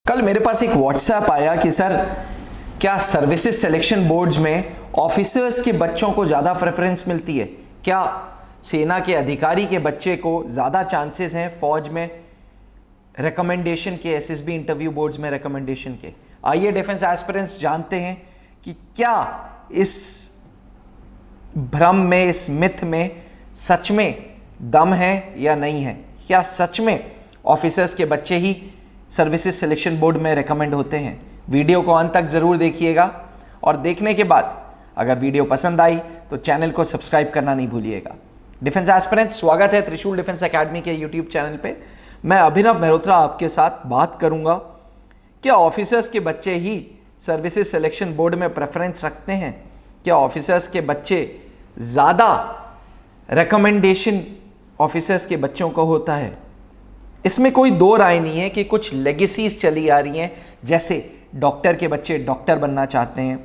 कल मेरे पास एक व्हाट्सएप आया कि सर क्या सर्विसेज सिलेक्शन बोर्ड्स में ऑफिसर्स के बच्चों को ज़्यादा प्रेफरेंस मिलती है? क्या सेना के अधिकारी के बच्चे को ज़्यादा चांसेस हैं फौज में रिकमेंडेशन के, एसएसबी इंटरव्यू बोर्ड्स में रिकमेंडेशन के? आइए डिफेंस एस्पिरेंट्स जानते हैं कि क्या इस भ्रम में, इस मिथ में सच में दम है या नहीं है। क्या सच में ऑफिसर्स के बच्चे ही सर्विसेज सिलेक्शन बोर्ड में रिकमेंड होते हैं? वीडियो को अंत तक ज़रूर देखिएगा और देखने के बाद अगर वीडियो पसंद आई तो चैनल को सब्सक्राइब करना नहीं भूलिएगा। डिफेंस एस्पिरेंट्स, स्वागत है त्रिशूल डिफेंस एकेडमी के यूट्यूब चैनल पे। मैं अभिनव मेहरोत्रा आपके साथ बात करूंगा, क्या ऑफिसर्स के बच्चे ही सर्विसेज सिलेक्शन बोर्ड में प्रेफरेंस रखते हैं? क्या ऑफिसर्स के बच्चे ज़्यादा रिकमेंडेशन ऑफिसर्स के बच्चों को होता है? इसमें कोई दो राय नहीं है कि कुछ लेगेसीज चली आ रही हैं, जैसे डॉक्टर के बच्चे डॉक्टर बनना चाहते हैं,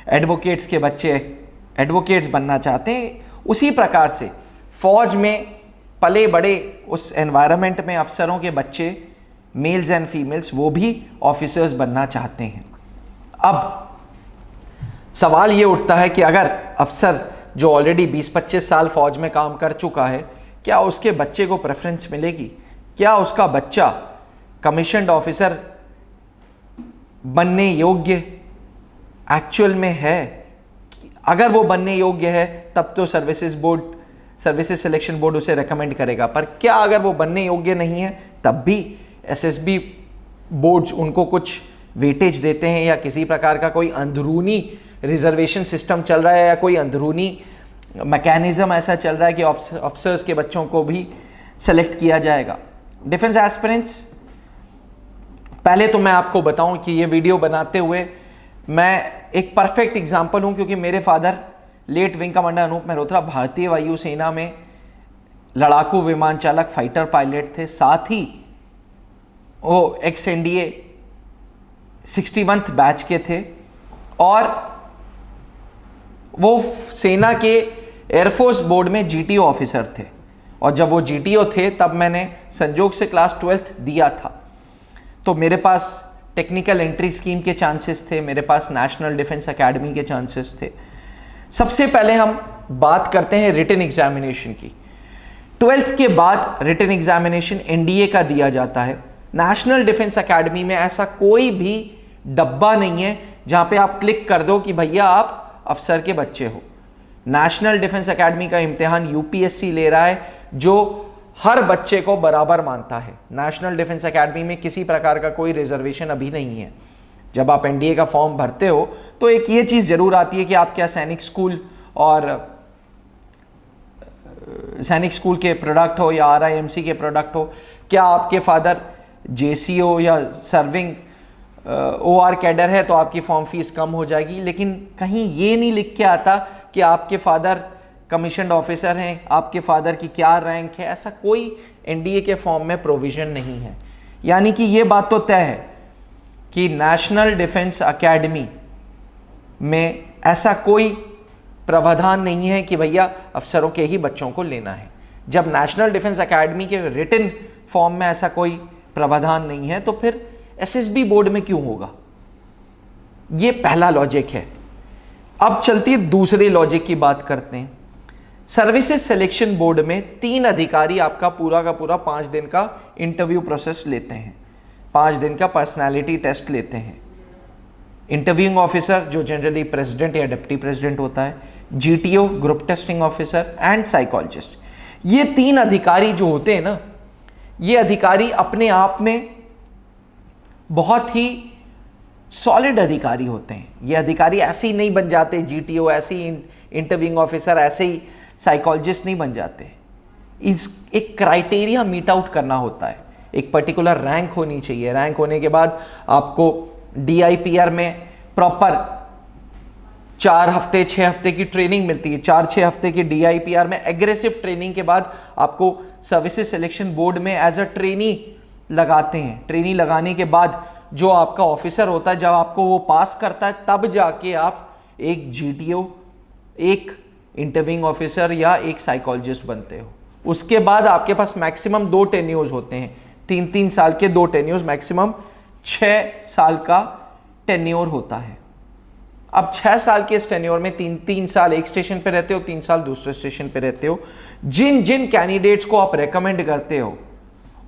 एडवोकेट्स के बच्चे एडवोकेट्स बनना चाहते हैं। उसी प्रकार से फौज में पले बड़े उस एनवायरनमेंट में अफसरों के बच्चे, मेल्स एंड फीमेल्स, वो भी ऑफिसर्स बनना चाहते हैं। अब सवाल ये उठता है कि अगर अफसर जो ऑलरेडी 20-25 साल फौज में काम कर चुका है, क्या उसके बच्चे को प्रेफरेंस मिलेगी? क्या उसका बच्चा कमीशन्ड ऑफिसर बनने योग्य एक्चुअल में है? अगर वो बनने योग्य है तब तो सर्विसेज सिलेक्शन बोर्ड उसे रेकमेंड करेगा, पर क्या अगर वो बनने योग्य नहीं है तब भी एसएसबी बोर्ड्स उनको कुछ वेटेज देते हैं, या किसी प्रकार का कोई अंदरूनी रिजर्वेशन सिस्टम चल रहा है या कोई अंदरूनी मैकेनिज्म ऐसा चल रहा है कि ऑफिसर्स के बच्चों को भी सेलेक्ट किया जाएगा? डिफेंस एस्पिरेंट्स, पहले तो मैं आपको बताऊं कि ये वीडियो बनाते हुए मैं एक परफेक्ट एग्जांपल हूं, क्योंकि मेरे father late wing commander Anoop Mehrotra भारतीय वायुसेना में लड़ाकू विमान चालक, फाइटर पायलट थे। साथ ही वो एक्स एनडीए 61th बैच के थे और वो सेना के एयरफोर्स बोर्ड में जीटीओ ऑफिसर थे। और जब वो जीटीओ थे तब मैंने संजोग से क्लास 12th दिया था, तो मेरे पास टेक्निकल एंट्री स्कीम के चांसेस थे, मेरे पास नेशनल डिफेंस एकेडमी के चांसेस थे। सबसे पहले हम बात करते हैं रिटन एग्जामिनेशन की। 12th के बाद रिटन एग्जामिनेशन एनडीए का दिया जाता है। नेशनल डिफेंस एकेडमी में ऐसा कोई भी डब्बा नहीं है जहां पे आप क्लिक कर दो कि भैया आप अफसर के बच्चे हो। नेशनल डिफेंस एकेडमी का इम्तिहान यूपीएससी ले रहा है, जो हर बच्चे को बराबर मानता है। नेशनल डिफेंस एकेडमी में किसी प्रकार का कोई रिजर्वेशन अभी नहीं है। जब आप एनडीए का फॉर्म भरते हो तो एक ये चीज़ जरूर आती है कि आप क्या सैनिक स्कूल के प्रोडक्ट हो या आरआईएमसी के प्रोडक्ट हो, क्या आपके फादर जेसीओ या सर्विंग ओआर कैडर है तो आपकी फॉर्म फीस कम हो जाएगी। लेकिन कहीं ये नहीं लिख के आता कि आपके फादर कमीशन्ड ऑफिसर हैं, आपके फादर की क्या रैंक है। ऐसा कोई एनडीए के फॉर्म में प्रोविजन नहीं है। यानी कि ये बात तो तय है कि नेशनल डिफेंस एकेडमी में ऐसा कोई प्रावधान नहीं है कि भैया अफसरों के ही बच्चों को लेना है। जब नेशनल डिफेंस एकेडमी के रिटन फॉर्म में ऐसा कोई प्रावधान नहीं है तो फिर एसएसबी बोर्ड में क्यों होगा? ये पहला लॉजिक है। अब चलती है दूसरे लॉजिक की बात करते हैं। सर्विसेज सिलेक्शन बोर्ड में 3 अधिकारी आपका पूरा का पूरा 5 दिन का इंटरव्यू प्रोसेस लेते हैं, 5 दिन का पर्सनालिटी टेस्ट लेते हैं। इंटरव्यूइंग ऑफिसर जो जनरली प्रेसिडेंट या डिप्टी प्रेसिडेंट होता है, GTO group testing officer and psychologist. ये 3 अधिकारी जो होते हैं ना, ये अधिकारी अपने आप में बहुत ही सॉलिड अधिकारी होते हैं। ये अधिकारी ऐसे ही नहीं बन जाते, जीटीओ ऐसे ही, इंटरव्यूइंग ऑफिसर ऐसे ही, साइकोलॉजिस्ट नहीं बन जाते। एक क्राइटेरिया मीट आउट करना होता है, एक पर्टिकुलर रैंक होनी चाहिए। रैंक होने के बाद आपको डीआईपीआर में प्रॉपर 4 हफ्ते 6 हफ्ते की ट्रेनिंग मिलती है। 4-6 हफ्ते की डीआईपीआर में एग्रेसिव ट्रेनिंग के बाद आपको सर्विसेज सिलेक्शन बोर्ड में एज अ ट्रेनी लगाते हैं। ट्रेनी लगाने के बाद जो आपका ऑफिसर होता है, जब आपको वो पास करता है तब जाके आप एक जीटीओ, एक इंटरव्यूइंग ऑफिसर या एक साइकोलॉजिस्ट बनते हो। उसके बाद आपके पास मैक्सिमम 2 टेन्योर्स होते हैं, 3-3 साल के 2 टेन्योर्स, मैक्सिमम 6 साल का टेन्योर होता है। अब 6 साल के इस टेन्योर में 3 साल एक स्टेशन पे रहते हो, 3 साल दूसरे स्टेशन पे रहते हो। जिन जिन कैंडिडेट्स को आप रेकमेंड करते हो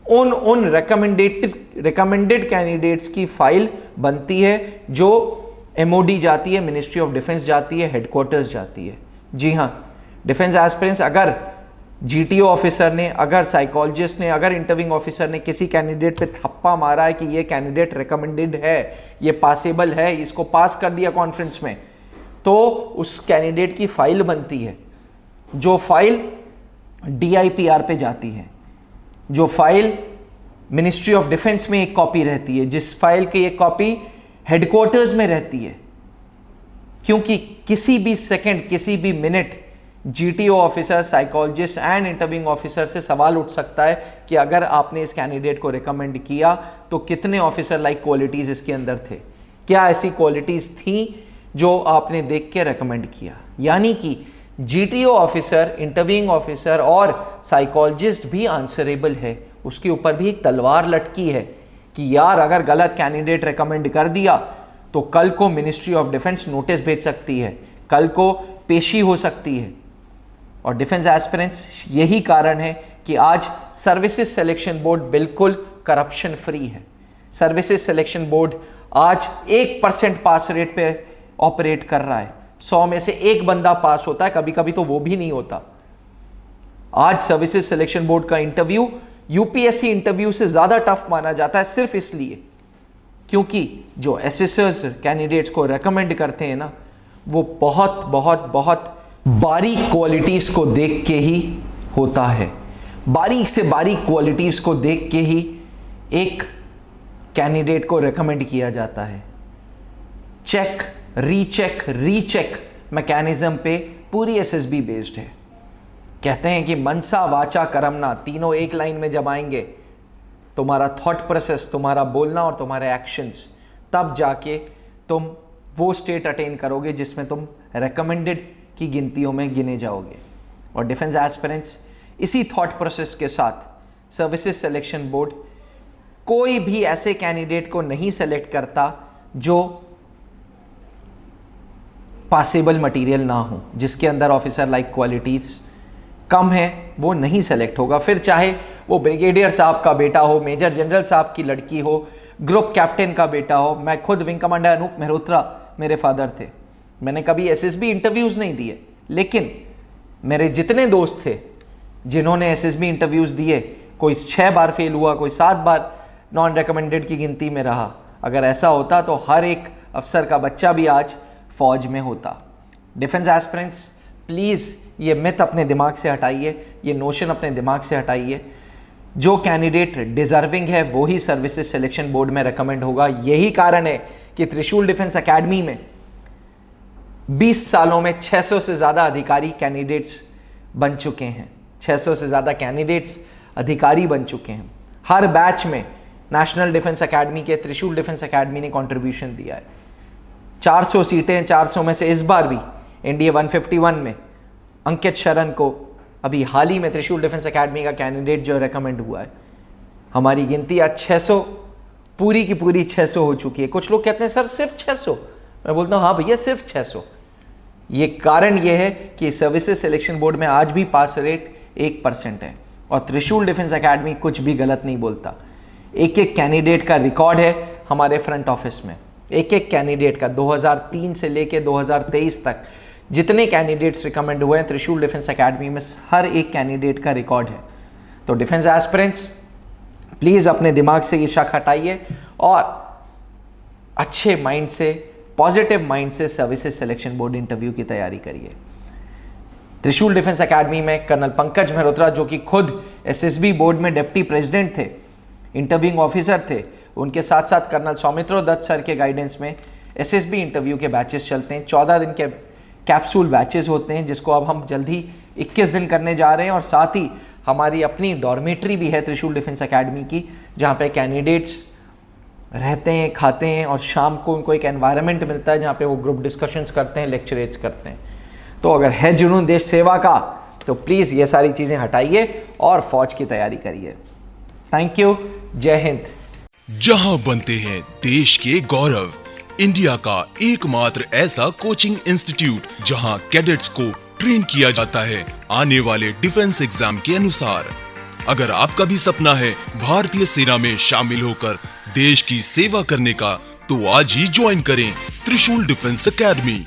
उन रिकमेंडेड कैंडिडेट्स की फाइल बनती है, जो एमओडी जाती है, मिनिस्ट्री ऑफ डिफेंस जाती है, हेडक्वार्टर्स जाती है। जी हाँ, डिफेंस एस्पिरेंट्स, अगर जीटीओ ऑफिसर ने, अगर साइकोलॉजिस्ट ने, अगर इंटरव्यूइंग ऑफिसर ने किसी कैंडिडेट पे थप्पा मारा है कि ये कैंडिडेट रिकमेंडेड है, ये पासेबल है, इसको पास कर दिया कॉन्फ्रेंस में, तो उस कैंडिडेट की फाइल बनती है, जो फाइल डीआईपीआर पे जाती है, जो फाइल मिनिस्ट्री ऑफ डिफेंस में एक कॉपी रहती है, जिस फाइल की एक कॉपी हेडक्वार्टर्स में रहती है। क्योंकि किसी भी सेकंड, किसी भी minute GTO officer, psychologist and interviewing officer से सवाल उठ सकता है कि अगर आपने इस कैंडिडेट को रिकमेंड किया तो कितने ऑफिसर लाइक क्वालिटीज इसके अंदर थे, क्या ऐसी क्वालिटीज थी जो आपने देख के रिकमेंड किया। यानी कि जीटीओ ऑफिसर, इंटरव्यूइंग ऑफिसर और साइकोलॉजिस्ट भी आंसरेबल है, उसके ऊपर भी एक तलवार लटकी है कि यार अगर गलत कैंडिडेट रिकमेंड कर दिया तो कल को मिनिस्ट्री ऑफ डिफेंस नोटिस भेज सकती है, कल को पेशी हो सकती है। और डिफेंस एस्पिरेंट्स, यही कारण है कि आज सर्विसेज सिलेक्शन बोर्ड बिल्कुल करप्शन फ्री है। सर्विसेज सिलेक्शन बोर्ड आज 1% पास रेट पे ऑपरेट कर रहा है। 100 में से एक बंदा पास होता है, कभी कभी तो वो भी नहीं होता। आज सर्विसेज सिलेक्शन बोर्ड का इंटरव्यू यूपीएससी इंटरव्यू से ज्यादा टफ माना जाता है, सिर्फ इसलिए क्योंकि जो एसेसर्स कैंडिडेट्स को रेकमेंड करते हैं ना, वो बहुत बहुत बहुत बारीक क्वालिटीज को देख के ही होता है। बारीक से बारीक क्वालिटीज को देख के ही एक कैंडिडेट को रेकमेंड किया जाता है। चेक, रीचेक मैकेनिज्म पे पूरी एसएसबी बेस्ड है। कहते हैं कि मनसा वाचा करमना तीनों एक लाइन में जब आएंगे, तुम्हारा थॉट प्रोसेस, तुम्हारा बोलना और तुम्हारे एक्शंस, तब जाके तुम वो स्टेट अटेन करोगे जिसमें तुम रेकमेंडेड की गिनतियों में गिने जाओगे। और डिफेंस एस्पिरेंट्स, इसी थॉट प्रोसेस के साथ सर्विसेज सिलेक्शन बोर्ड कोई भी ऐसे कैंडिडेट को नहीं सेलेक्ट करता जो पासेबल मटेरियल ना हो, जिसके अंदर ऑफिसर लाइक क्वालिटीज कम है, वो नहीं सेलेक्ट होगा। फिर चाहे वो ब्रिगेडियर साहब का बेटा हो, मेजर जनरल साहब की लड़की हो, ग्रुप कैप्टन का बेटा हो। मैं खुद विंग कमांडर अनूप मेहरोत्रा मेरे फादर थे। मैंने कभी एसएसबी इंटरव्यूज़ नहीं दिए, लेकिन मेरे जितने दोस्त थे जिन्होंने एसएसबी इंटरव्यूज़ दिए, कोई 6 बार फेल हुआ, कोई 7 बार नॉन रिकमेंडेड की गिनती में रहा। अगर ऐसा होता तो हर एक अफसर का बच्चा भी आज फौज में होता। डिफेंस एस्पिरेंट्स, प्लीज़ ये मिथ अपने दिमाग से हटाइए, ये नोशन अपने दिमाग से हटाइए। जो कैंडिडेट डिजर्विंग है वो ही सर्विसेज सिलेक्शन बोर्ड में रिकमेंड होगा। यही कारण है कि त्रिशूल डिफेंस एकेडमी में 20 सालों में 600 से ज़्यादा अधिकारी कैंडिडेट्स बन चुके हैं। 600 से ज़्यादा कैंडिडेट्स अधिकारी बन चुके हैं। हर बैच में नेशनल डिफेंस एकेडमी के, त्रिशूल डिफेंस एकेडमी ने कंट्रीब्यूशन दिया है। 400 सीटें, 400 में से इस बार भी एनडीए 151 में अंकित शरण को अभी हाल ही में त्रिशूल डिफेंस एकेडमी का कैंडिडेट जो रेकमेंड हुआ है। हमारी गिनती आज 600 पूरी की पूरी 600 हो चुकी है। कुछ लोग कहते हैं सर सिर्फ 600, मैं बोलता हूँ हाँ भैया सिर्फ 600। ये कारण ये है कि सर्विसेज सिलेक्शन बोर्ड में आज भी पास रेट 1% है और त्रिशूल डिफेंस एकेडमी कुछ भी गलत नहीं बोलता। एक एक कैंडिडेट का रिकॉर्ड है हमारे फ्रंट ऑफिस में, एक एक कैंडिडेट का 2003 से लेके 2023 तक जितने कैंडिडेट्स रिकमेंड हुए हैं त्रिशूल डिफेंस एकेडमी में, हर एक कैंडिडेट का रिकॉर्ड है। तो डिफेंस एस्पिरेंट्स, प्लीज़ अपने दिमाग से ये शक हटाइए और अच्छे माइंड से, पॉजिटिव माइंड से सर्विसेज सिलेक्शन बोर्ड इंटरव्यू की तैयारी करिए। त्रिशूल डिफेंस एकेडमी में कर्नल पंकज मेहरोत्रा, जो कि खुद एसएसबी बोर्ड में डिप्टी प्रेसिडेंट थे, इंटरव्यूइंग ऑफिसर थे, उनके साथ साथ कर्नल सौमित्रो दत्त सर के गाइडेंस में एसएसबी इंटरव्यू के बैचेस चलते हैं। 14 दिन के कैप्सूल बैचेस होते हैं, जिसको अब हम जल्दी 21 दिन करने जा रहे हैं। और साथ ही हमारी अपनी डॉर्मेट्री भी है त्रिशूल डिफेंस एकेडमी की, जहाँ पे कैंडिडेट्स रहते हैं, खाते हैं और शाम को उनको एक एनवायरनमेंट मिलता है जहाँ पे वो ग्रुप डिस्कशंस करते हैं, लेक्चरेट्स करते हैं। तो अगर है जुनून देश सेवा का तो प्लीज़ ये सारी चीज़ें हटाइए और फौज की तैयारी करिए। Thank you. जय हिंद। जहां बनते हैं देश के गौरव। इंडिया का एकमात्र ऐसा कोचिंग इंस्टीट्यूट जहां कैडेट्स को ट्रेन किया जाता है आने वाले डिफेंस एग्जाम के अनुसार। अगर आपका भी सपना है भारतीय सेना में शामिल होकर देश की सेवा करने का, तो आज ही ज्वाइन करें त्रिशूल डिफेंस एकेडमी।